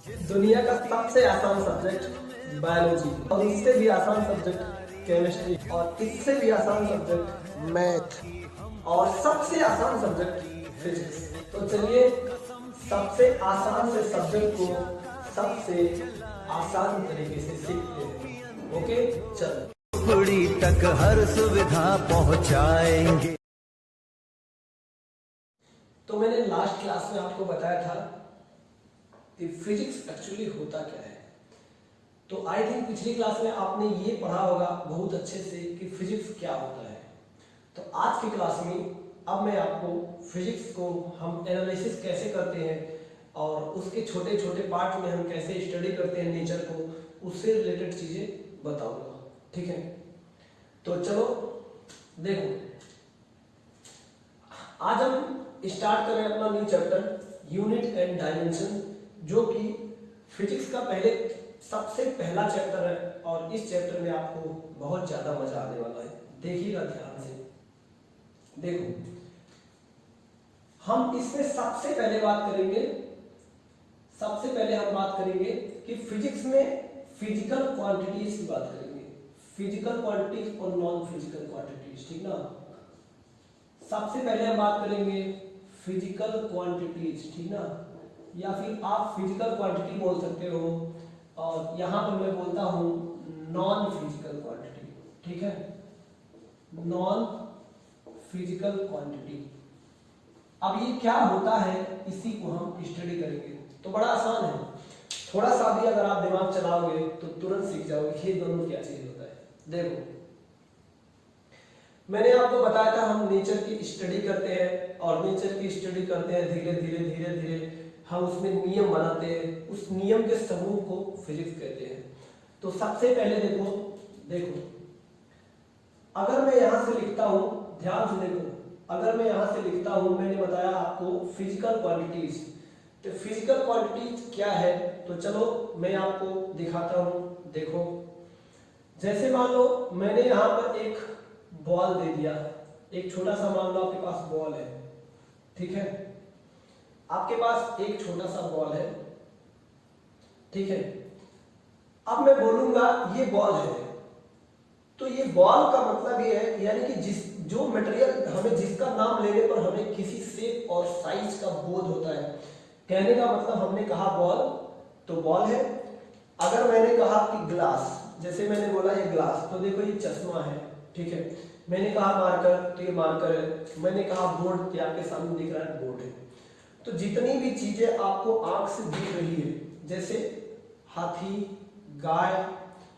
दुनिया का सबसे आसान सब्जेक्ट बायोलॉजी, और इससे भी आसान सब्जेक्ट केमिस्ट्री, और इससे भी आसान सब्जेक्ट मैथ, और सबसे आसान सब्जेक्ट फिजिक्स। तो चलिए सबसे आसान से सब्जेक्ट को सबसे आसान तरीके से सीखते हैं। ओके, चलो कुड़ी तक हर सुविधा पहुंचाएंगे। तो मैंने लास्ट क्लास में आपको बताया था कि फिजिक्स एक्चुअली होता क्या है। तो आई थिंक पिछली क्लास में आपने ये पढ़ा होगा बहुत अच्छे से कि फिजिक्स क्या होता है। तो आज की क्लास में अब मैं आपको फिजिक्स को हम एनालिसिस कैसे करते हैं और उसके छोटे छोटे पार्ट में हम कैसे स्टडी करते हैं नेचर को, उससे रिलेटेड चीजें बताऊंगा। ठीक है, तो चलो देखो, आज हम स्टार्ट करें अपना new chapter unit and dimension, जो कि फिजिक्स का सबसे पहला चैप्टर है। और इस चैप्टर में आपको बहुत ज्यादा मजा आने वाला है, देखिएगा ध्यान से। देखो, हम इसमें सबसे पहले हम बात करेंगे कि फिजिक्स में फिजिकल क्वांटिटीज की बात करेंगे, फिजिकल क्वांटिटीज और नॉन फिजिकल क्वांटिटीज। ठीक ना, सबसे पहले हम बात करेंगे फिजिकल क्वांटिटीज, ठीक ना, या फिर आप फिजिकल क्वांटिटी बोल सकते हो, और यहां पर मैं बोलता हूं नॉन फिजिकल क्वांटिटी। ठीक है, नॉन फिजिकल क्वांटिटी। अब ये क्या होता है, इसी को हम स्टडी करेंगे। तो बड़ा आसान है, थोड़ा सा भी अगर आप दिमाग चलाओगे तो तुरंत सीख जाओगे ये दोनों क्या चीज होता है। देखो, मैंने आपको बताया था हम नेचर की स्टडी करते हैं, और नेचर की स्टडी करते हैं धीरे धीरे धीरे धीरे हम उसमें नियम बनाते हैं, उस नियम के समूह को फिजिक्स कहते हैं। तो सबसे पहले देखो, अगर मैं यहां से लिखता हूं, ध्यान से देखो, अगर मैं यहां से लिखता हूं, मैंने बताया आपको फिजिकल क्वांटिटीज। तो फिजिकल क्वांटिटीज क्या है, तो चलो मैं आपको दिखाता हूं। देखो, जैसे मान लो मैंने यहां पर एक बॉल दे दिया, एक छोटा सा, मान लो आपके पास बॉल है। ठीक है, आपके पास एक छोटा सा बॉल है। ठीक है, अब मैं बोलूंगा ये बॉल है, तो ये बॉल का मतलब ये है, यानी कि जो मटेरियल हमें, जिसका नाम लेने पर हमें किसी शेप और साइज का बोध होता है। कहने का मतलब, हमने कहा बॉल, तो बॉल है। अगर मैंने कहा कि ग्लास, जैसे मैंने बोला ये ग्लास, तो देखो ये चश्मा है। ठीक है, मैंने कहा मार्कर, तो ये मार्कर है। मैंने कहा बोर्ड, ये आपके सामने दिख रहा है, बोर्ड है। तो जितनी भी चीजें आपको आंख से दिख रही है, जैसे हाथी, गाय,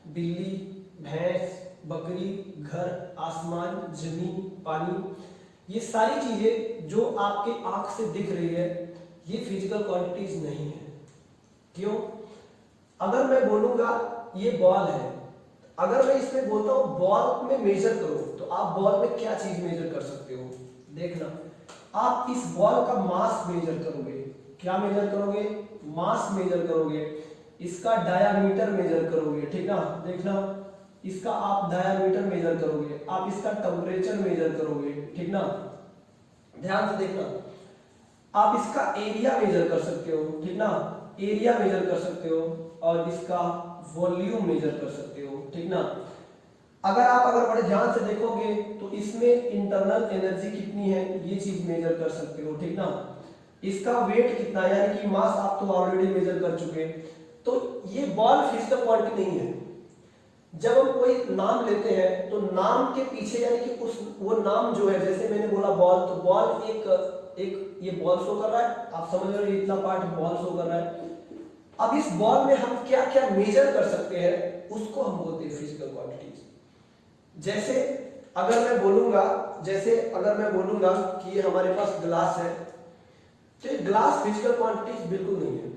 बिल्ली, भैंस, बकरी, घर, आसमान, जमीन, पानी, ये सारी चीजें जो आपके आंख से दिख रही है, ये फिजिकल क्वांटिटीज नहीं है। क्यों? अगर मैं बोलूंगा ये बॉल है, अगर मैं इसमें बोलता हूं बॉल में मेजर करो, तो आप बॉल में क्या चीज मेजर कर सकते हो? देखना, आप इस बॉल का मास मेजर करोगे। क्या मेजर करोगे? मास मेजर करोगे, इसका डायामीटर मेजर करोगे। ठीक ना, देखना, इसका आप डायामीटर मेजर करोगे, आप इसका टेम्परेचर मेजर करोगे। ठीक ना, ध्यान से देखना, आप इसका एरिया मेजर कर सकते हो। ठीक ना, एरिया मेजर कर सकते हो, और इसका वॉल्यूम मेजर कर सकते हो। ठीक ना, अगर बड़े ध्यान से देखोगे तो इसमें इंटरनल एनर्जी कितनी है, ये चीज मेजर कर सकते हो। ठीक ना, इसका वेट कितना है, यानी कि मास आप तो ऑलरेडी मेजर कर चुके। तो ये बॉल फिजिकल क्वांटिटी नहीं है। जब हम कोई नाम लेते हैं तो नाम के पीछे, यानी कि वो नाम जो है, जैसे मैंने बोला बॉल, तो बॉल एक ये बॉल शो कर रहा है, आप समझ रहे हो, इतना पार्ट बॉल शो कर रहा है। अब इस बॉल में हम क्या क्या मेजर कर सकते हैं, उसको हम बोलते हैं फिजिकल क्वांटिटीज। जैसे अगर मैं बोलूंगा कि ये हमारे पास ग्लास है, तो ये ग्लास फिजिकल क्वांटिटीज बिल्कुल नहीं है।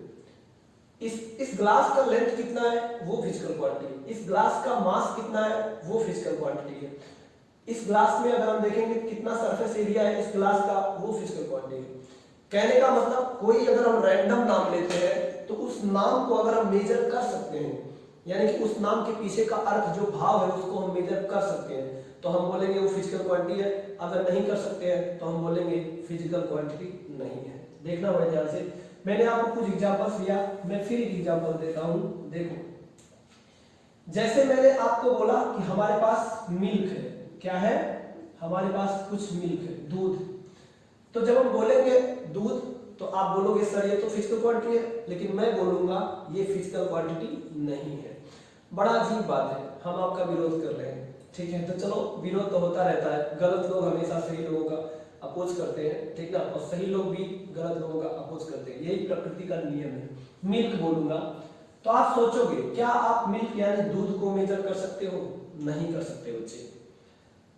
इस ग्लास का लेंथ कितना है, वो फिजिकल क्वांटिटी। इस ग्लास का मास कितना है, वो फिजिकल क्वांटिटी है। इस ग्लास में अगर हम देखेंगे कितना सरफेस एरिया है इस ग्लास का, वो फिजिकल क्वांटिटी है। कहने का मतलब, कोई अगर हम रैंडम नाम लेते हैं तो उस नाम को अगर हम मेजर कर सकते हैं, यानी कि उस नाम के पीछे का अर्थ, जो भाव है, उसको हम मेजर कर सकते हैं, तो हम बोलेंगे वो फिजिकल क्वांटिटी है। अगर नहीं कर सकते हैं तो हम बोलेंगे फिजिकल क्वांटिटी नहीं है। देखना बड़े ध्यान से, मैंने आपको कुछ एग्जांपल्स दिया, मैं फिर एक एग्जांपल देता हूं। देखो, जैसे मैंने आपको बोला कि हमारे पास मिल्क है, क्या है, हमारे पास कुछ मिल्क है, दूध। तो जब हम बोलेंगे दूध तो आप बोलोगे सर ये तो फिजिकल क्वांटिटी है, लेकिन मैं बोलूंगा ये फिजिकल क्वांटिटी नहीं है। बड़ा अजीब बात है, हम आपका विरोध कर रहे हैं, ठीक है। तो चलो, विरोध तो होता रहता है, गलत लोग हमेशा सही लोगों का अपोज करते हैं, ठीक ना, और सही लोग भी गलत लोगों का अपोज करते हैं, यही प्रकृति का नियम है। मिल्क बोलूंगा तो आप सोचोगे क्या आप मिल्क यानी दूध को मेजर कर सकते हो? नहीं कर सकते बच्चे।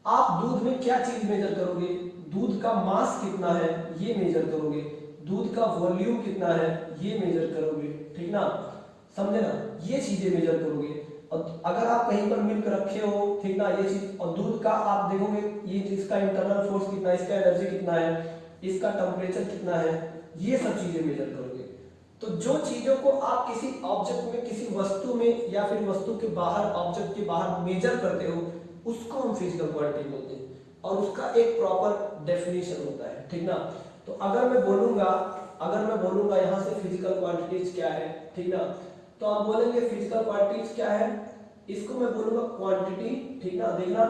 आप दूध में क्या चीज मेजर करोगे? दूध का मास कितना है ये मेजर करोगे, दूध का वॉल्यूम कितना है ये मेजर करोगे, ठीक ना, समझे ना, ये चीजें मेजर करोगे। और अगर आप कहीं पर मिल्क रखे हो, ठीक ना, ये चीज, और दूध का आप देखोगे ये इसका इंटरनल फोर्स कितना है, इसका एनर्जी कितना है, इसका टेम्परेचर कितना है, ये सब चीजें मेजर करोगे। तो जो चीजों को आप किसी ऑब्जेक्ट में, किसी वस्तु में या फिर वस्तु के बाहर, ऑब्जेक्ट के बाहर मेजर करते हो, उसको हम फिजिकल क्वांटिटी बोलते हैं, और उसका एक प्रॉपर डेफिनेशन होता है, ठीक ना। तो अगर मैं बोलूंगा यहाँ से फिजिकल क्वांटिटीज क्या है, ठीक ना, तो आप बोलेंगे फिजिकल क्वांटिटीज क्या है, इसको मैं बोलूंगा क्वांटिटी, ठीक ना, देखना,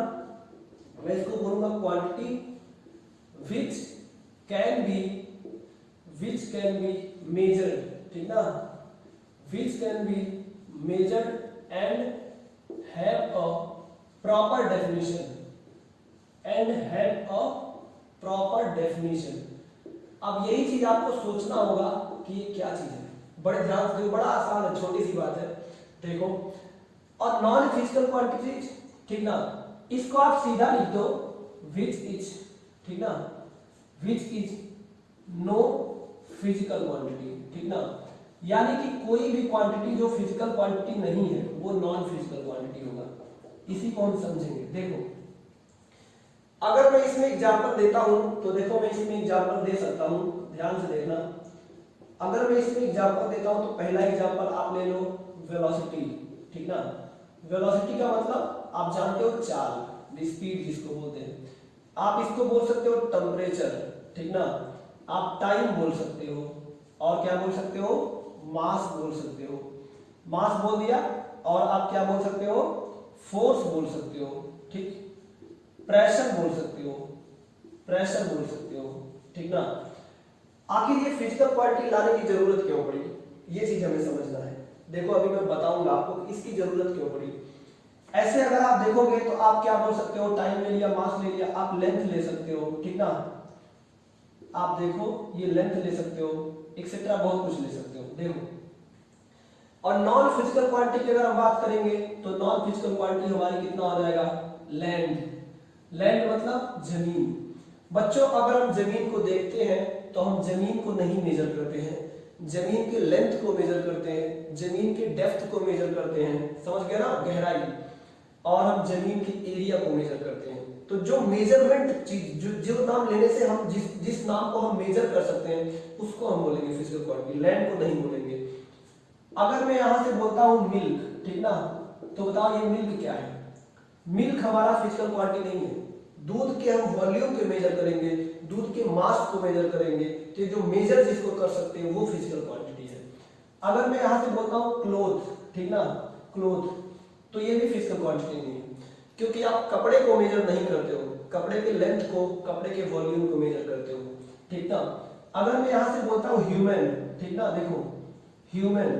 मैं इसको बोलूंगा quantity which can be measured, ठीक ना, which can be measured and have a proper definition, अब यही चीज आपको सोचना होगा कि ये क्या चीज है। बड़े ध्यान से देखो, बड़ा आसान है, छोटी सी बात है, देखो। और नॉन फिजिकल क्वांटिटीज, ठीक ना, इसको आप सीधा लिख दो विच इज, ठीक ना, which is no physical quantity, ठीक ना, यानी कि कोई भी क्वांटिटी जो फिजिकल क्वांटिटी नहीं है वो नॉन फिजिकल क्वांटिटी होगा। इसी को हम समझेंगे। देखो, अगर मैं इसमें एग्जांपल देता हूं तो देखो, मैं इसमें एग्जांपल दे सकता हूं, ध्यान से देखना। अगर मैं इसमें एग्जांपल देता हूं तो पहला एग्जांपल आप ले लो वेलोसिटी, ठीक ना। वेलोसिटी का मतलब आप जानते हो चाल, स्पीड जिसको बोलते हैं। आप इसको बोल सकते हो टेम्परेचर, ठीक ना, आप टाइम बोल सकते हो, और क्या बोल सकते हो, मास बोल सकते हो। मास बोल दिया, और आप क्या बोल सकते हो, फोर्स बोल सकते हो, ठीक, प्रेशर बोल सकते हो, ठीक ना। आखिर ये फिजिकल क्वांटिटी लाने की जरूरत क्यों पड़ी, ये चीज हमें समझना है। देखो, अभी मैं बताऊंगा आपको इसकी जरूरत क्यों पड़ी। ऐसे अगर आप देखोगे तो आप क्या बोल सकते हो, टाइम ले लिया, मास ले लिया, आप लेंथ ले सकते हो, ठीक ना, आप देखो ये लेंथ ले सकते हो, एक्सेट्रा बहुत कुछ ले सकते हो, देखो। और नॉन फिजिकल क्वांटिटी की अगर हम बात करेंगे तो नॉन फिजिकल क्वांटिटी हमारी कितना हो जाएगा, लैंड मतलब जमीन। बच्चों, अगर हम जमीन को देखते हैं तो हम जमीन को नहीं मेजर करते हैं, जमीन के लेंथ को मेजर करते हैं, जमीन के डेप्थ को मेजर करते हैं, समझ गए ना, गहराई, और हम जमीन के एरिया को मेजर करते हैं। तो जो मेजरमेंट चीज, जो नाम लेने से हम जिस नाम को हम मेजर कर सकते हैं उसको हम बोलेंगे फिजिकल क्वांटिटी, लैंड को नहीं बोलेंगे। अगर मैं यहां से बोलता हूं मिल्क, ठीक ना, तो बताओ ये मिल्क क्या है। मिल्क हमारा फिजिकल क्वांटिटी नहीं है। दूध के हम वॉल्यूम के मेजर करेंगे, दूध के मास को मेजर करेंगे, तो जो मेजर जिसको कर सकते हैं वो फिजिकल क्वांटिटी है। अगर मैं यहां से बोलता हूं क्लोथ, ठीक ना, क्लोथ, तो ये भी फिजिकल क्वांटिटी नहीं है, क्योंकि आप कपड़े को मेजर नहीं करते हो, कपड़े के लेंथ को, कपड़े के वॉल्यूम को मेजर करते हो, ठीक ना। अगर मैं यहां से बोलता हूं ह्यूमन, ठीक ना, देखो ह्यूमन,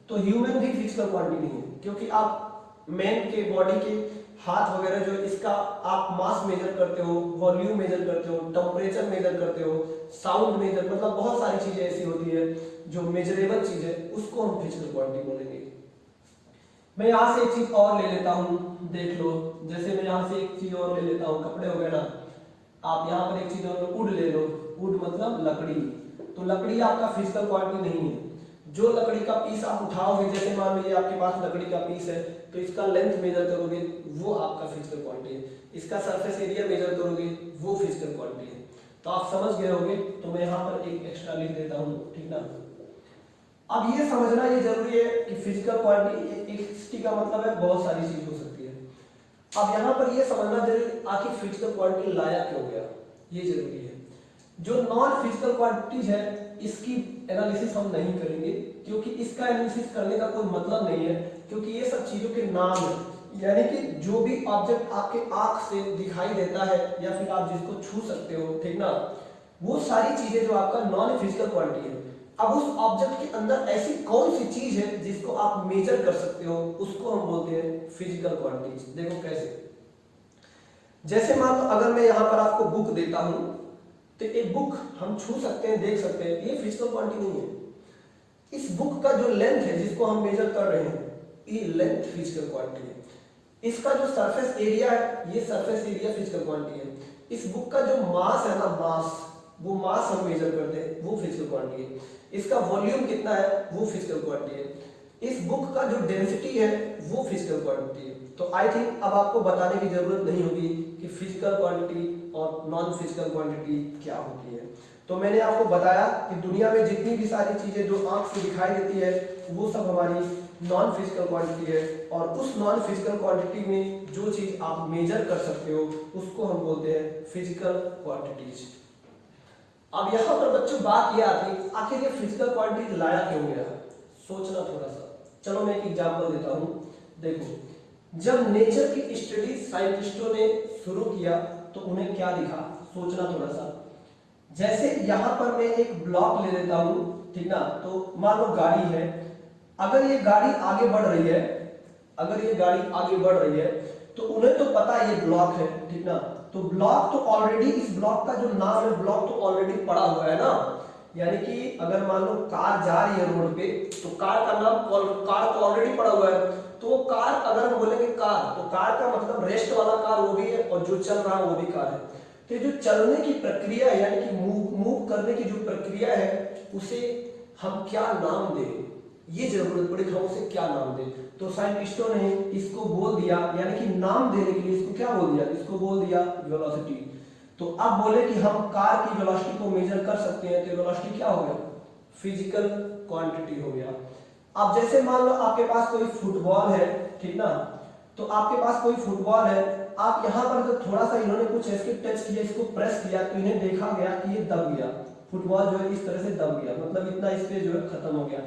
तो ह्यूमन भी फिजिकल क्वांटिटी नहीं है, क्योंकि आप मैन के बॉडी के हाथ वगैरह जो इसका आप मास मेजर करते हो, वॉल्यूम मेजर करते हो, टेम्परेचर मेजर करते हो, साउंड मेजर, मतलब बहुत सारी चीजें ऐसी होती है जो मेजरेबल चीज है, उसको हम फिजिकल क्वांटिटी बोलेंगे। मैं यहाँ से एक चीज और ले लेता हूँ, देख लो, जैसे मैं यहाँ से एक चीज और ले लेता हूँ, कपड़े हो गए ना, आप यहाँ पर एक चीज और वुड ले लो, वुड मतलब लकड़ी, तो लकड़ी आपका फिजिकल क्वांटिटी नहीं है। जो लकड़ी का पीस आप उठाओगे, जैसे मान लीजिए आपके पास लकड़ी का पीस है, तो इसका लेंथ मेजर करोगे वो आपका फिजिकल क्वांटिटी है, इसका सरफेस एरिया मेजर करोगे वो फिजिकल क्वांटिटी है। तो आप समझ गए होंगे, तो मैं यहाँ पर एक एक्स्ट्रा लिख देता हूँ, ठीक ना। अब ये समझना ये जरूरी है कि फिजिकल क्वांटिटी का मतलब है बहुत सारी चीज हो सकती है। अब यहाँ पर ये समझना जरूरी, आखिर फिजिकल क्वांटिटी लाया क्यों गया, ये जरूरी है। जो नॉन फिजिकल क्वांटिटीज है इसकी एनालिसिस हम नहीं करेंगे, क्योंकि इसका एनालिसिस करने का कोई मतलब नहीं है, क्योंकि ये सब चीजों के नाम है। यानी कि जो भी ऑब्जेक्ट आपके आंख से दिखाई देता है या फिर आप जिसको छू सकते हो, ठीक ना, वो सारी चीजें जो आपका नॉन फिजिकल क्वांटिटी है। अब उस ऑब्जेक्ट के अंदर ऐसी कौन सी चीज है जिसको आप मेजर कर सकते हो, उसको हम बोलते हैं फिजिकल क्वांटिटीज। देखो कैसे, जैसे मान लो अगर मैं यहाँ पर आपको बुक देता हूं, तो एक बुक हम छू सकते हैं, देख सकते हैं, ये फिजिकल क्वांटिटी नहीं है। इस बुक का जो लेंथ है जिसको हम मेजर कर रहे हैं, ये लेंथ फिजिकल क्वांटिटी है। इसका जो सरफेस एरिया है, ये सरफेस एरिया फिजिकल क्वांटिटी है। इस बुक का जो मास है ना, मास, वो मास हम मेजर करते हैं, वो फिजिकल क्वांटिटी है। इसका वॉल्यूम कितना है, वो फिजिकल क्वांटिटी है। इस बुक का जो डेंसिटी है, वो फिजिकल क्वांटिटी है। तो आई थिंक अब आपको बताने की जरूरत नहीं होगी कि फिजिकल क्वांटिटी और नॉन फिजिकल क्वांटिटी क्या होती है। तो मैंने आपको बताया कि दुनिया में जितनी भी सारी चीजें जो आंख से दिखाई देती है, वो सब हमारी नॉन फिजिकल क्वांटिटी है, और उस नॉन फिजिकल क्वांटिटी में जो चीज आप मेजर कर सकते हो, उसको हम बोलते हैं फिजिकल क्वांटिटीज। अब यहाँ पर बच्चों बात यह आती है, आखिर ये फिजिकल क्वांटिटी लाया क्यों गया? सोचना थोड़ा सा। चलो मैं एक एग्जांपल देता हूँ। देखो, जब नेचर की स्टडी साइंटिस्टों ने शुरू किया तो उन्हें क्या दिखा, सोचना थोड़ा सा। जैसे यहाँ पर मैं एक ब्लॉक ले लेता हूँ, ठीक ना, तो मान लो गाड़ी है। अगर ये गाड़ी आगे बढ़ रही है, अगर ये गाड़ी आगे बढ़ रही है, तो उन्हें तो पता है ये ब्लॉक है, ठीक ना, तो ब्लॉक तो ऑलरेडी, इस ब्लॉक का जो नाम है, ब्लॉक तो ऑलरेडी पड़ा हुआ है ना। यानी कि अगर मान लो कार जा रही है रोड पे, तो कार का नाम, कार तो ऑलरेडी पड़ा हुआ है। तो कार, अगर हम बोलेंगे कार, तो कार का मतलब रेस्ट वाला कार वो भी है, और जो चल रहा है वो भी कार है। तो जो चलने की प्रक्रिया है, यानी कि मूव करने की जो प्रक्रिया है, उसे हम क्या नाम दें, ये जरूरत पड़ेगी, हम उसे क्या नाम दें। तो साइंटिस्टों ने इसको बोल दिया, यानी कि नाम देने के लिए इसको क्या बोल दिया, इसको बोल दिया वेलोसिटी। तो अब बोले कि हम कार की वेलोसिटी को मेजर कर सकते हैं, तो वेलोसिटी क्या हो गया, फिजिकल क्वांटिटी हो गया। अब जैसे मान लो आपके पास कोई फुटबॉल है, ठीक ना, तो आपके पास कोई फुटबॉल है, आप यहाँ पर जब थोड़ा सा इन्होंने कुछ ऐसे टच किया, इसको प्रेस किया, तो इन्हें देखा गया कि ये दब गया, फुटबॉल जो है इस तरह से दब गया, मतलब इतना इस पे जो है खत्म हो गया।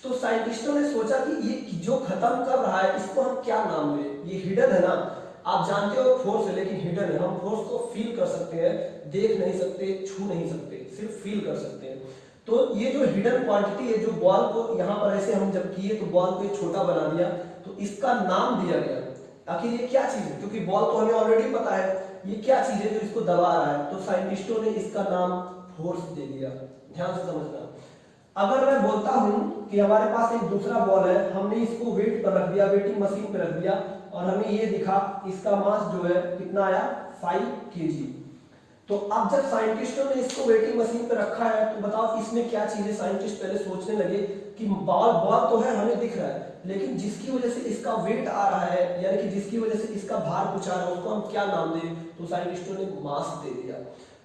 तो साइंटिस्टों ने सोचा कि ये जो खत्म कर रहा है, इसको हम क्या नाम दें, ये हिडन है ना। आप जानते हो फोर्स है, लेकिन हिडन है, हम फोर्स को फील कर सकते हैं, देख नहीं सकते, छू नहीं सकते, सिर्फ फील कर सकते हैं। तो ये जो हिडन क्वांटिटी है, जो बॉल को यहाँ पर ऐसे हम जब किए तो बॉल को छोटा बना दिया, तो इसका नाम दिया गया। आखिर ये क्या चीज है, क्योंकि बॉल तो हमें ऑलरेडी पता है, ये क्या चीज है जो इसको दबा रहा है, तो साइंटिस्टों ने इसका नाम फोर्स दे दिया। ध्यान से समझना। अगर मैं बोलता हूं कि हमारे पास एक दूसरा बॉल है, हमने इसको वेट पर रख दिया, वेटिंग मशीन पर रख दिया, और हमें ये दिखा इसका मास जो है कितना आया, 5 kg। तो अब जब साइंटिस्टों ने इसको वेटिंग मशीन पर रखा है, तो बताओ इसमें क्या चीज है। साइंटिस्ट पहले सोचने लगे कि बॉल तो है, हमें दिख रहा है, लेकिन जिसकी वजह से इसका वेट आ रहा है, यानी कि जिसकी वजह से इसका भार कुछ आ रहा है, उसको हम क्या नाम दें। तो साइंटिस्टों ने मास दे दिया।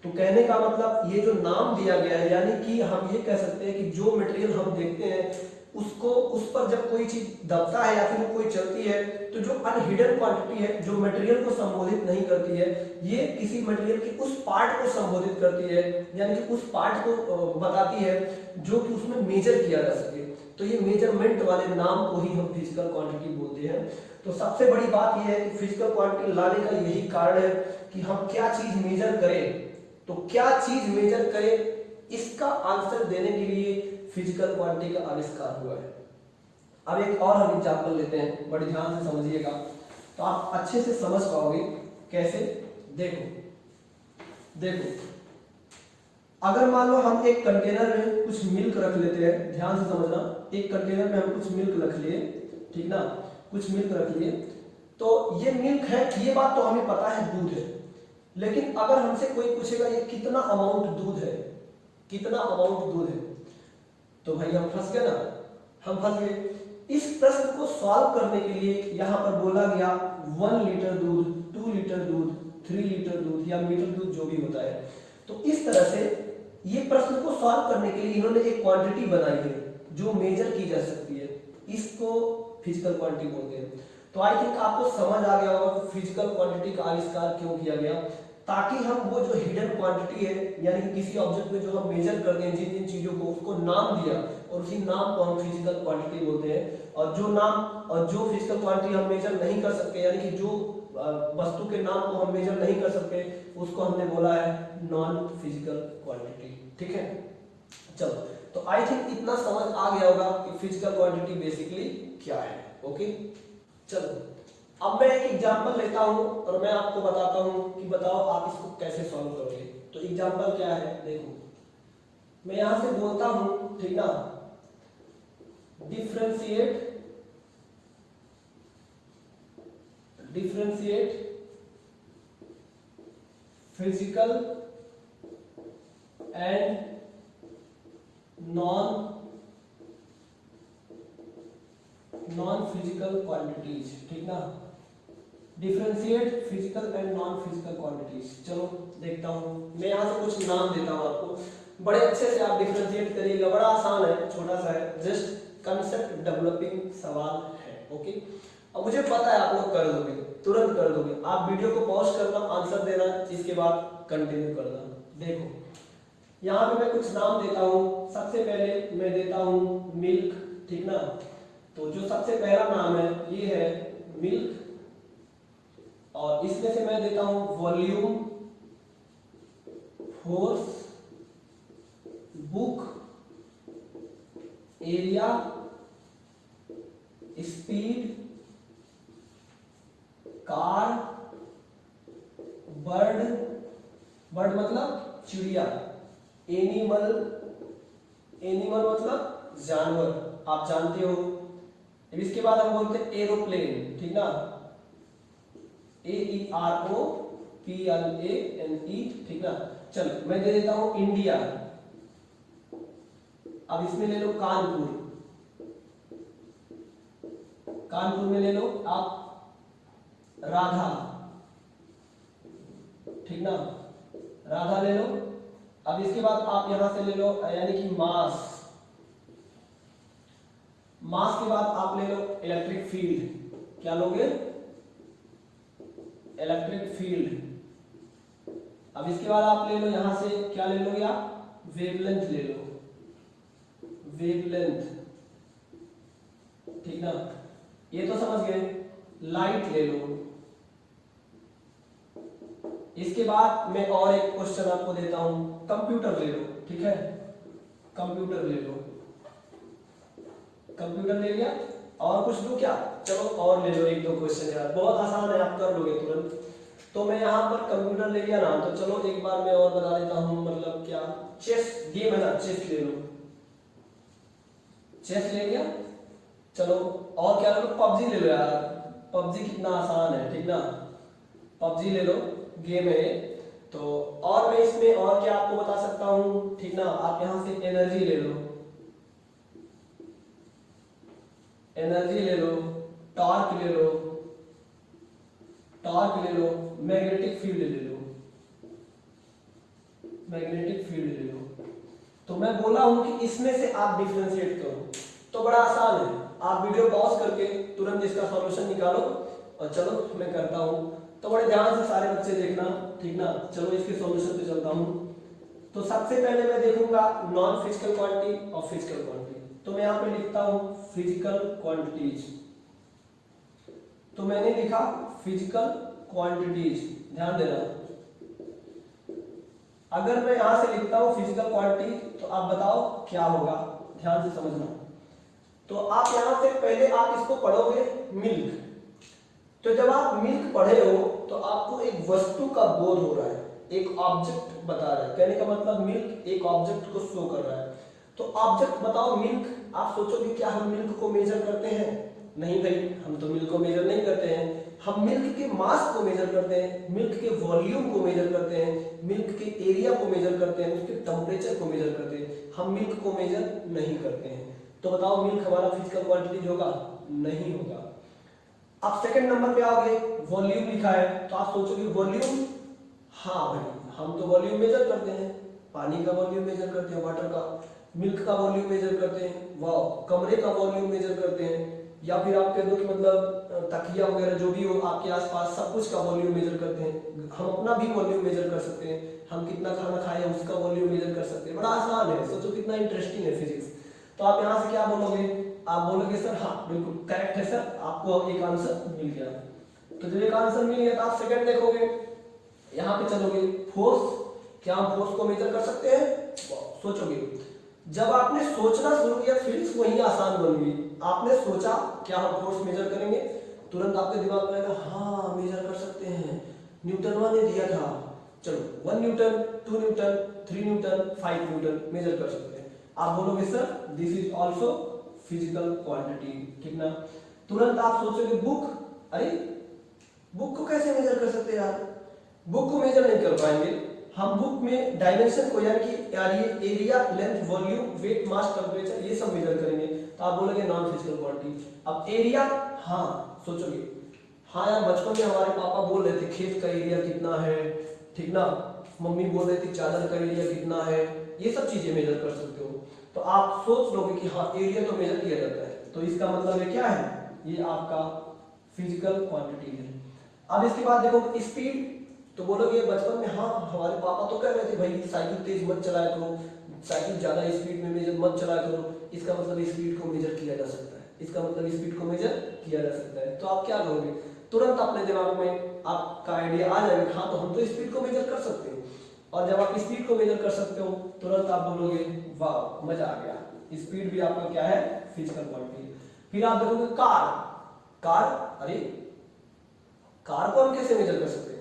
तो कहने का मतलब ये जो नाम दिया गया है, यानी कि हम ये कह सकते हैं कि जो मटेरियल हम देखते हैं, उसको, उस पर जब कोई चीज दबता है या फिर कोई चलती है, तो जो अनहिडन क्वांटिटी है, जो मटेरियल को संबोधित नहीं करती है, ये किसी मटेरियल के उस पार्ट को संबोधित करती है, यानी कि उस पार्ट को बताती है जो कि उसमें मेजर किया जा सके। तो ये मेजरमेंट वाले नाम को ही हम फिजिकल क्वांटिटी बोलते हैं। तो सबसे बड़ी बात यह है कि फिजिकल क्वांटिटी लाने का यही कारण है कि हम क्या चीज मेजर करें, तो क्या चीज मेजर करें, इसका आंसर देने के लिए फिजिकल क्वांटिटी का आविष्कार हुआ है। अब एक और हम एग्जांपल लेते हैं, बड़े ध्यान से समझिएगा, तो आप अच्छे से समझ पाओगे। कैसे, देखो अगर मान लो हम एक कंटेनर में कुछ मिल्क रख लेते हैं, ध्यान से समझना, एक कंटेनर में हम कुछ मिल्क रख लिए, ठीक ना, कुछ मिल्क रख लिए, तो ये मिल्क है, ये बात तो हमें पता है दूध है। लेकिन अगर हमसे कोई पूछेगा ये कितना अमाउंट दूध है, कितना अमाउंट दूध है, तो भाई हम फंस गए ना, हम फंस गए। इस प्रश्न को सॉल्व करने के लिए यहाँ पर बोला गया 1 लीटर दूध, 2 लीटर दूध, 3 लीटर दूध या मीटर दूध जो भी होता है। तो इस तरह से ये प्रश्न को सॉल्व करने के लिए इन्होंने एक क्वांटिटी बनाई है जो मेजर की जा सकती है, इसको फिजिकल क्वांटिटी बोलते हैं। तो आई थिंक आपको समझ आ गया होगा फिजिकल क्वांटिटी का आविष्कार क्यों किया गया। ताकि हम वो जो हिडन क्वांटिटी है, यानी कि किसी ऑब्जेक्ट में जो हम मेजर करते हैं जिन जिन चीजों को, उसको नाम दिया और उसी नाम को हम फिजिकल क्वांटिटी बोलते हैं। और जो फिजिकल क्वांटिटी हम मेजर नहीं कर सकते, यानी कि जो वस्तु के नाम को हम मेजर नहीं कर सकते, उसको हमने बोला है नॉन फिजिकल क्वांटिटी। ठीक है, चलो तो आई थिंक इतना समझ आ गया होगा कि फिजिकल क्वांटिटी बेसिकली क्या है। ओके, चलो अब मैं एक एग्जांपल लेता हूं और मैं आपको बताता हूं कि बताओ आप इसको कैसे सॉल्व करोगे। तो एग्जांपल क्या है, देखो मैं यहां से बोलता हूं, ठीक ना, differentiate physical and non physical quantities. ठीक ना, differentiate physical and non physical quantities. चलो देखता हूं, मैं यहां से कुछ नाम देता हूं आपको, बड़े अच्छे से आप डिफरेंशिएट करिएगा, बड़ा आसान है, छोटा सा है, जस्ट कंसेप्ट डेवलपिंग सवाल है। ओके, अब मुझे पता है आप लोग कर दोगे, तुरंत कर दोगे। आप वीडियो को पॉज करना, आंसर देना, इसके बाद कंटिन्यू करना। देखो यहाँ पे मैं कुछ नाम देता हूँ। सबसे पहले मैं देता हूँ मिल्क, ठीक ना, तो जो सबसे पहला नाम है ये है मिल्क, और इसमें से मैं देता हूँ volume, force, book, area, speed, car, bird मतलब चिड़िया, एनिमल मतलब जानवर, आप जानते हो। इसके बाद हम बोलते हैं एरोप्लेन, ठीक ना, AEROPLANE, ठीक ना। चलो मैं दे देता हूं इंडिया। अब इसमें ले लो कानपुर में ले लो आप राधा, ठीक ना, राधा ले लो। अब इसके बाद आप यहां से ले लो यानी कि मास के बाद आप ले लो इलेक्ट्रिक फील्ड। क्या लोगे? Electric field. अब इसके बाद आप ले लो यहां से क्या ले लो, या वेवलेंथ ले लो, वेवलेंथ, ठीक ना, ये तो समझ गए। लाइट ले लो। इसके बाद मैं और एक क्वेश्चन आपको देता हूं, कंप्यूटर ले लो, ठीक है, कंप्यूटर ले लो, कंप्यूटर ले लिया। और कुछ दो क्या? चलो और ले लो एक दो क्वेश्चन यार, बहुत आसान है, आप कर लोगे तुरंत। तो मैं यहाँ पर कंप्यूटर ले लिया ना, तो चलो एक बार मैं और बता देता हूँ, मतलब क्या, चेस गेम है ना, चेस ले लो, चेस ले लिया। चलो और क्या ले लो, पबजी ले लो यार, पबजी कितना आसान है, ठीक ना, पबजी ले लो, गेम है। तो और मैं इसमें और क्या आपको बता सकता हूँ, ठीक ना, आप यहाँ से एनर्जी ले लो, एनर्जी ले लो, टॉर्क ले लो, टॉर्क ले लो, मैग्नेटिक फील्ड ले लो, मैग्नेटिक फील्ड ले लो। तो मैं बोला हूं कि इसमें से आप डिफरेंशिएट करो, तो बड़ा आसान है। आप वीडियो पॉज करके तुरंत इसका सॉल्यूशन निकालो, और चलो मैं करता हूं, तो बड़े ध्यान से सारे बच्चे देखना, ठीक ना। चलो इसके सॉल्यूशन पे चलता हूं। तो सबसे पहले मैं देखूंगा नॉन फिजिकल क्वांटिटी और फिजिकल क्वांटिटी। तो मैं यहां पे लिखता हूं फिजिकल क्वांटिटीज। तो मैंने लिखा फिजिकल क्वांटिटीज, ध्यान देना। अगर मैं यहां से लिखता हूं फिजिकल क्वांटिटी, तो आप बताओ क्या होगा, ध्यान से समझना। तो आप यहां से पहले आप इसको पढ़ोगे मिल्क। तो जब आप मिल्क पढ़े हो तो आपको एक वस्तु का बोध हो रहा है, एक ऑब्जेक्ट बता रहा है, कहने का मतलब मिल्क एक ऑब्जेक्ट को शो कर रहा है। तो ऑब्जेक्ट बताओ मिल्क, आप सोचोगे क्या हम मिल्क को मेजर करते हैं? नहीं भाई, हम तो मिल्क को मेजर नहीं करते हैं। हम मिल्क के मास को मेजर करते हैं, मिल्क के वॉल्यूम को मेजर करते हैं, मिल्क के एरिया को मेजर करते हैं, उसके टेम्परेचर को मेजर करते हैं। हम मिल्क को मेजर नहीं करते हैं। तो बताओ मिल्क हमारा फिजिकल क्वांटिटी होगा? नहीं होगा। आप सेकंड नंबर पे आओगे, वॉल्यूम लिखा है, तो आप सोचोगे वॉल्यूम, हाँ भाई हम तो वॉल्यूम मेजर करते हैं, पानी का वॉल्यूम मेजर करते हैं, वाटर का, मिल्क का वॉल्यूम मेजर करते हैं, वाह, कमरे का वॉल्यूम मेजर करते हैं, या फिर आप कह दो कि मतलब तकिया वगैरह जो भी हो आपके आसपास सब कुछ का वॉल्यूम मेजर करते हैं। हम अपना भी वॉल्यूम मेजर कर सकते हैं, हम कितना खाना खाए हैं उसका वॉल्यूम मेजर कर सकते हैं। बड़ा आसान है, सोचो कितना इंटरेस्टिंग है फिजिक्स। तो आप यहाँ से क्या बोलोगे, आप बोलोगे सर हाँ बिल्कुल करेक्ट है सर, आपको एक आंसर मिल गया। तो जब एक आंसर मिल गया तो आप सेकंड देखोगे, यहाँ पे चलोगे फोर्स, क्या हम फोर्स को मेजर कर सकते हैं? सोचोगे, जब आपने सोचना शुरू किया फिजिक्स वही आसान बन गई। आपने सोचा क्या हम फोर्स मेजर करेंगे, तुरंत आपके दिमाग में आएगा हाँ मेजर कर सकते हैं, न्यूटन ने दिया था, चलो 1 newton 2 newton 3 newton 5 newton measure कर सकते हैं। आप बोलोगे sir this is also physical quantity, कितना? तुरंत आप सोचोगे बुक, अरे बुक को कैसे मेजर कर सकते हैं यार, बुक को मेजर नहीं कर पाएंगे हम। बुक में डायमेंशन को यानी कि यार ये area length volume weight mass temperature ये सब मेजर करेंगे, तो आप बोलोगे नॉन फिजिकल क्वांटिटी। अब एरिया, हाँ सोचोगे, हाँ यार बचपन में हमारे पापा बोल रहे थे खेत का एरिया कितना है, ठीक ना, मम्मी बोल रही थी चादर का एरिया कितना है, ये सब चीजें मेजर कर सकते हो। तो आप सोच लोगे कि हाँ एरिया तो मेजर किया जाता है, तो इसका मतलब ये क्या है, ये आपका फिजिकल क्वांटिटी है। अब इसके बाद देखो स्पीड, तो बोलोगे बचपन में हाँ हमारे पापा तो कह रहे थे भाई साइकिल तेज मत चलाया करो, साइकिल ज्यादा स्पीड में मेजर मत चलाया करो, इसका मतलब स्पीड को मेजर किया जा सकता है, इसका मतलब स्पीड को मेजर किया जा सकता है। तो आप क्या करोगे, तुरंत अपने दिमाग में आपका आइडिया आ जाएगा हाँ तो हम तो स्पीड को मेजर कर सकते हैं। और जब आप स्पीड को मेजर कर सकते हो तुरंत आप बोलोगे वाह मजा आ गया, स्पीड भी आपका क्या है फिजिकल क्वांटिटी। फिर आप देखोगे कार, अरे कार को हम कैसे मेजर कर सकते हैं?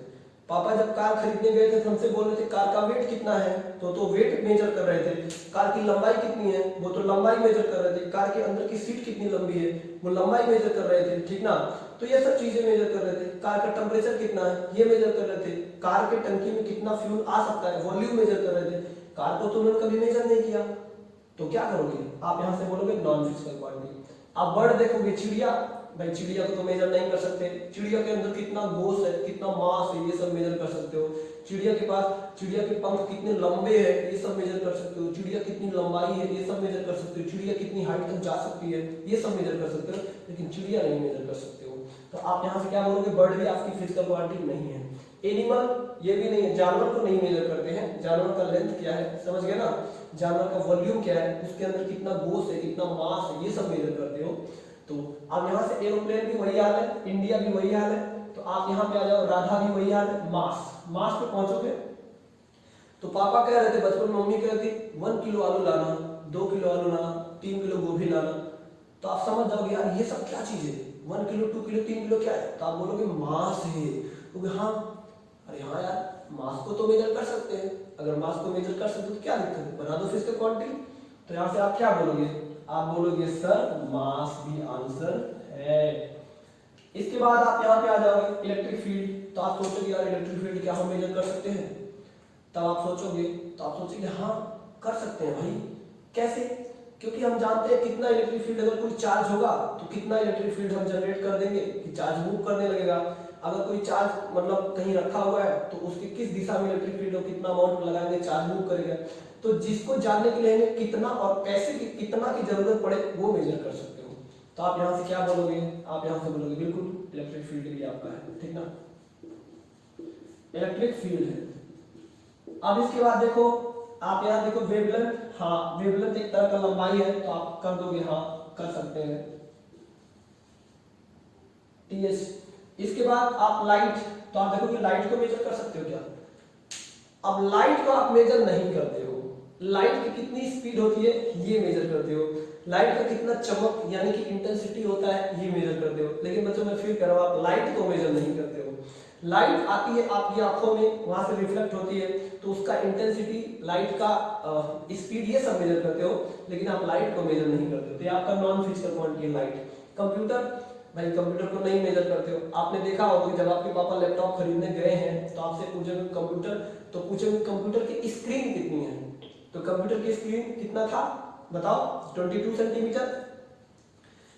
पापा जब कार खरीदने गए थे तो हमसे बोल रहे थे कार का वेट कितना है, तो वेट मेजर कर रहे थे। कार की लंबाई कितनी है, वो तो लंबाई मेजर कर रहे थे। कार के अंदर की सीट कितनी लंबी है, वो लंबाई मेजर कर रहे थे, ठीक ना। तो ये सब चीजें मेजर कर रहे थे। कार का टेम्परेचर कितना है ये मेजर कर रहे थे। कार के टंकी में कितना फ्यूल आ सकता है वॉल्यूम मेजर कर रहे थे। कार को तो उन्होंने कभी मेजर नहीं किया, तो क्या करोगे आप यहाँ से बोलोगे नॉन फिजिकल क्वांटिटी। आप बर्ड देखोगे, चिड़िया, भाई चिड़िया को तो मेजर नहीं कर सकते, चिड़िया के अंदर कितना गोश है कितना मास है ये सब मेजर कर सकते हो। चिड़िया के पास, चिड़िया के पंख कितने लंबे हैं ये सब मेजर कर सकते हो। चिड़िया कितनी लंबाई है ये सब मेजर कर सकते हो। चिड़िया कितनी हाइट तक जा सकती है ये सब मेजर कर सकते हो, लेकिन चिड़िया नहीं मेजर कर सकते हो। तो आप यहाँ से क्या बोलोगे, बर्ड भी आपकी फिजिकल क्वांटिटी नहीं है। एनिमल ये भी नहीं है, जानवर को नहीं मेजर करते हैं। जानवर का लेंथ क्या है समझ गए ना, जानवर का वॉल्यूम क्या है, उसके अंदर कितना गोश है कितना मास है ये सब मेजर करते हो। तो अब यहाँ से एरोप्लेन भी वही हाल है, इंडिया भी वही हाल है। तो आप यहाँ पे आ जाओ, राधा भी वही हाल है। मास पे पहुंचोगे तो पापा कह रहे थे बचपन में, मम्मी कह रही थी 1 किलो आलू लाना, 2 किलो आलू लाना, 3 किलो गोभी लाना। तो आप समझ जाओगे यार ये सब क्या चीज है, 1 किलो 2 किलो 3 किलो क्या है, तो आप बोलोगे मास है। क्योंकि हाँ अरे हाँ यार मास को तो मेजर कर सकते हैं, अगर मास को मेजर कर सकते तो क्या दिक्कत है, बना दो फिजिकल क्वांटिटी। तो यहाँ से आप क्या बोलोगे, आप बोलोगे सर मास भी आंसर है। इसके बाद आप यहाँ पे आ जाओगे इलेक्ट्रिक फील्ड। तो आप सोचोगे यार इलेक्ट्रिक फील्ड क्या हम मेजर कर सकते हैं, तब आप सोचोगे तो आप सोचेंगे हाँ कर सकते हैं भाई। कैसे, क्योंकि हम जानते हैं कितना इलेक्ट्रिक फील्ड, अगर कोई चार्ज होगा तो कितना इलेक्ट्रिक फील्ड हम जनरेट कर देंगे कि चार्ज मूव करने लगेगा। अगर कोई चार्ज मतलब कहीं रखा हुआ है तो उसकी किस दिशा में इलेक्ट्रिक फील्ड हो, कितना अमाउंट लगाएंगे चार्ज मूव करेगा। तो जिसको जानने के लिए हमें कितना और पैसे की कितना की जरूरत पड़े वो मेजर कर सकते हो। तो आप यहाँ से क्या बोलोगे, आप यहाँ से बोलोगे बिल्कुल इलेक्ट्रिक फील्ड भी आपका है, ठीक ना, इलेक्ट्रिक फील्ड है। अब इसके बाद देखो आप यहाँ देखो वेवलेंथ, हाँ वेवलेंथ एक तरह का लंबाई है, तो आप कर दोगे हाँ कर सकते हैं टीएस। इसके बाद आप लाइट, तो आप देखो कि लाइट को मेजर कर सकते हो क्या। अब लाइट को आप मेजर नहीं करते हो, लाइट की कितनी स्पीड होती है ये मेजर करते हो, लाइट का कितना चमक यानी कि इंटेंसिटी होता है ये मेजर करते हो। लेकिन बच्चों मैं फिर कह रहा हूं आप लाइट को मेजर नहीं करते हो। लाइट आती है आपकी आंखों में, वहां से रिफ्लेक्ट होती है, तो उसका इंटेंसिटी, लाइट का स्पीड ये सब मेजर करते हो, लेकिन आप लाइट को मेजर नहीं करते हो। तो ये आपका नॉन फिजिकल क्वांटिटी है लाइट। कंप्यूटर, भाई कंप्यूटर को नहीं मेजर करते हो। आपने देखा होगा कि जब आपके पापा लैपटॉप खरीदने गए हैं तो आपसे पूछेंगे कंप्यूटर, तो पूछेंगे कंप्यूटर की स्क्रीन कितनी है, तो कंप्यूटर की स्क्रीन कितना था बताओ, 22 सेंटीमीटर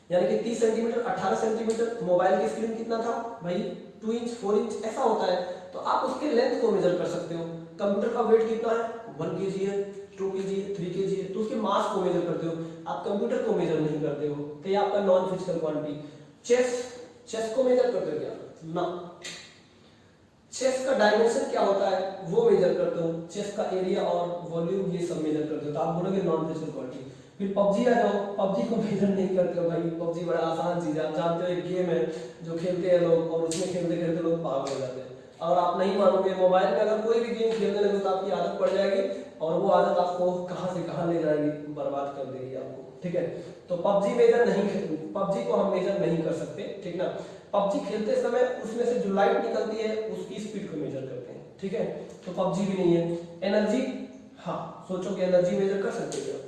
यानी कि 30 सेंटीमीटर 18 सेंटीमीटर। मोबाइल की स्क्रीन कितना था भाई 2 इंच 4 इंच ऐसा होता है, तो आप उसके लेंथ को मेजर कर सकते हो। कंप्यूटर का वेट कितना है 1 kg है, 2 kg 3 kg है, तो उसके मास को मेजर करते हो, आप कंप्यूटर को मेजर नहीं करते हो, तो ये आपका नॉन फिजिकल क्वांटिटी। चेस्ट को मेजर करते हो क्या? ना। चेस्ट का डायमेंशन क्या होता है वो मेजर करते हो, चेस्ट का एरिया और वॉल्यूम ये सब मेजर करते हो, तो आप बोलोगे नॉन फिजिकल क्वांटिटी। फिर पबजी आ जाओ, पबजी को मेजर नहीं करते हो भाई, पबजी बड़ा आसान चीज है, आप जानते हो एक गेम है जो खेलते हैं लोग और उसमें खेलते खेलते लोग पागल हो जाते हैं। और आप नहीं मानोगे, मोबाइल में अगर कोई भी गेम खेलने लगे तो आपकी आदत पड़ जाएगी और वो आदत आपको कहां से कहां ले जाएगी, बर्बाद कर देगी आपको, ठीक है। तो पबजी मेजर नहीं, पबजी को हम मेजर नहीं कर सकते, ठीक ना। पबजी खेलते समय उसमें से जो लाइट निकलती है उसकी स्पीड को मेजर करते हैं, ठीक है, तो पबजी भी नहीं है। एनर्जी, हाँ सोचो कि एनर्जी मेजर कर सकते हैं क्या?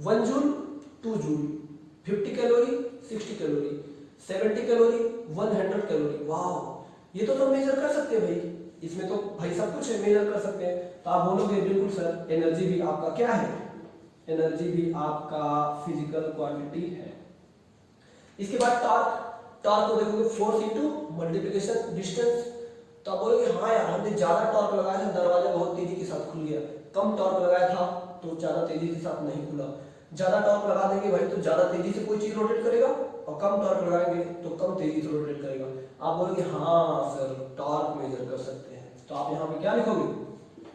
1 joule 2 joule, 50 calorie 60 calorie, 70 calorie 100 calorie, वाह ये तो मेजर कर सकते हैं भाई, इसमें तो भाई सब कुछ है, मेजर कर सकते हैं। तो आप बोलोगे बिल्कुल सर एनर्जी भी आपका क्या है, एनर्जी भी आपका फिजिकल क्वांटिटी है। इसके बाद टॉर्क को देखोगे फोर्स इनटू मल्टीप्लिकेशन डिस्टेंस, तो आप बोलोगे हाँ यार हमने ज्यादा टॉर्क लगाया था दरवाजा बहुत तेजी के साथ खुल गया, कम टॉर्क लगाया था तो ज्यादा तेजी के साथ नहीं खुला। ज्यादा टॉर्क लगा देंगे भाई तो ज्यादा तेजी से कोई चीज रोटेट करेगा और कम टॉर्क लगाएंगे तो कम तेजी से रोटेट करेगा। आप बोलोगे हाँ सर टॉर्क मेजर कर सकते हैं, तो आप यहाँ पे क्या लिखोगे,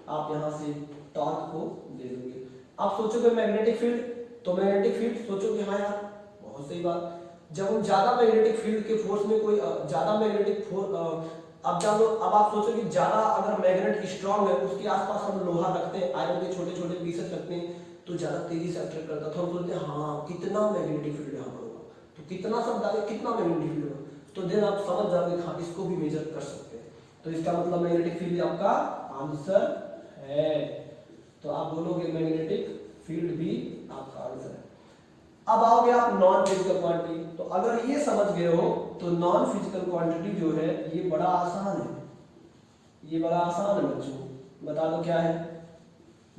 आप यहाँ से टॉर्क को दे दोगे। आप सोचोगे मैग्नेटिक फील्ड, तो मैग्नेटिक फील्ड सोचोगे हाँ यार बहुत सही बात, जब हम ज्यादा मैग्नेटिक फील्ड के फोर्स में कोई ज्यादा मैग्नेटिक फोर्स, अब जानो, अब आप सोचो कि ज्यादा अगर मैग्नेट स्ट्रांग है उसके आसपास हम लोहा रखते हैं, आयरन के छोटे छोटे पीसेस रखते हैं तो ज्यादा तेजी से अट्रैक्ट करता है, तो हम बोलते हैं हाँ कितना मैग्नेटिक फील्ड यहाँ पर होगा, तो कितना शब्द आगे कितना मैग्नेटिक फील्ड होगा, तो देन आप समझ जाओगे हाँ इसको भी मेजर कर सकते हैं, तो इसका मतलब मैग्नेटिक फील्ड आपका आंसर है। तो आप बोलोगे मैग्नेटिक फील्ड भी आपका आंसर है। अब आओगे आप नॉन फिजिकल क्वांटिटी, तो अगर ये समझ गए हो तो नॉन फिजिकल क्वांटिटी जो है ये बड़ा आसान है, ये बड़ा आसान है बच्चों, बता दो क्या है।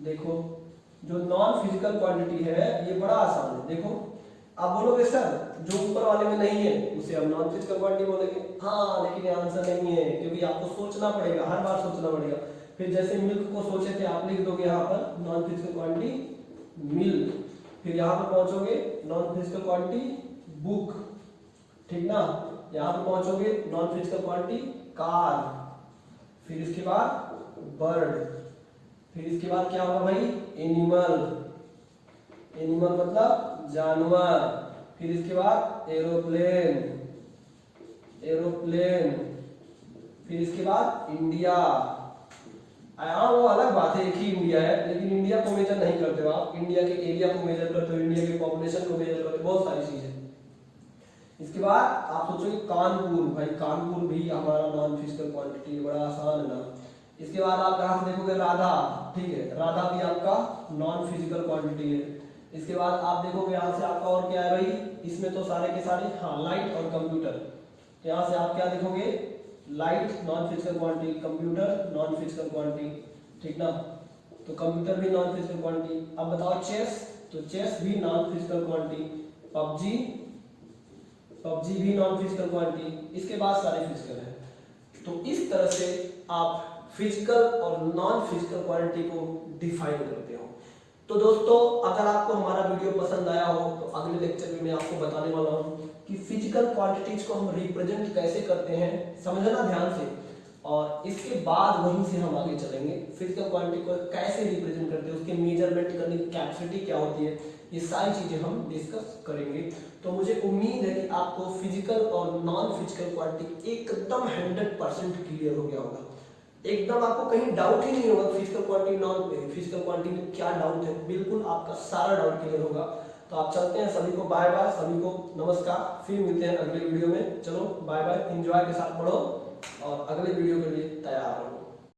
देखो जो नॉन फिजिकल क्वांटिटी है ये बड़ा आसान है। देखो आप बोलोगे सर जो ऊपर वाले में नहीं है उसे हम नॉन फिजिकल क्वांटिटी बोलेंगे, हाँ लेकिन ये आंसर नहीं है क्योंकि आपको सोचना पड़ेगा, हर बार सोचना पड़ेगा। फिर जैसे मिल्क को सोचे थे आप लिख दोगे यहाँ पर नॉन फिजिकल क्वांटिटी मिल्क, फिर यहाँ पर पहुंचोगे नॉन फिजिकल क्वांटिटी बुक, ठीक ना, यहाँ पर पहुंचोगे नॉन फिजिकल क्वांटिटी कार, फिर इसके बाद बर्ड, फिर इसके बाद क्या होगा भाई एनिमल, एनिमल मतलब जानवर, फिर इसके बाद एरोप्लेन, एरोप्लेन, फिर इसके बाद इंडिया। हाँ वो अलग बात है एक ही इंडिया है, लेकिन इंडिया को मेजर नहीं करते हो आप, इंडिया के एरिया को मेजर करते हो, इंडिया की पॉपुलेशन को मेजर करते हो, बहुत सारी चीजें। इसके बाद आप सोचोगे कानपुर, भाई कानपुर भी हमारा नॉन फिजिकल क्वांटिटी, बड़ा आसान है ना। इसके बाद आप यहाँ से देखोगे राधा, ठीक है, राधा भी आपका नॉन फिजिकल क्वांटिटी है। इसके बाद आप देखोगे यहाँ से आपका और क्या है भाई, इसमें तो सारे के सारे हाँ लाइट और कंप्यूटर, तो यहाँ से आप क्या देखोगे light non physical quantity, computer non physical quantity, ठीक ना, तो कंप्यूटर भी नॉन फिजिकल क्वांटिटी। अब बताओ चेस, तो चेस भी non physical quantity, PUBG, PUBG भी नॉन फिजिकल क्वांटिटी, इसके बाद सारे फिजिकल है। तो इस तरह से आप फिजिकल और नॉन फिजिकल क्वांटिटी को डिफाइन करते हो। तो दोस्तों अगर आपको हमारा वीडियो पसंद आया हो तो अगले लेक्चर में मैं आपको बताने वाला हूँ कि फिजिकल क्वांटिटीज को हम रिप्रेजेंट कैसे करते हैं, समझना ध्यान से, और इसके बाद वहीं से हम आगे चलेंगे फिजिकल क्वांटिटी को कैसे रिप्रेजेंट करते हैं, उसके मेजरमेंट करने की कैपेसिटी क्या होती है, ये सारी चीजें हम डिस्कस करेंगे। तो मुझे उम्मीद है कि आपको फिजिकल और नॉन फिजिकल क्वांटिटी एकदम 100% क्लियर हो गया होगा, एकदम आपको कहीं डाउट ही नहीं होगा physical quantity non physical quantity में क्या डाउट है, बिल्कुल आपका सारा डाउट क्लियर होगा। तो आप चलते हैं, सभी को बाय बाय, सभी को नमस्कार, फिर मिलते हैं अगले वीडियो में। चलो बाय बाय, एंजॉय के साथ पढ़ो और अगले वीडियो के लिए तैयार रहो।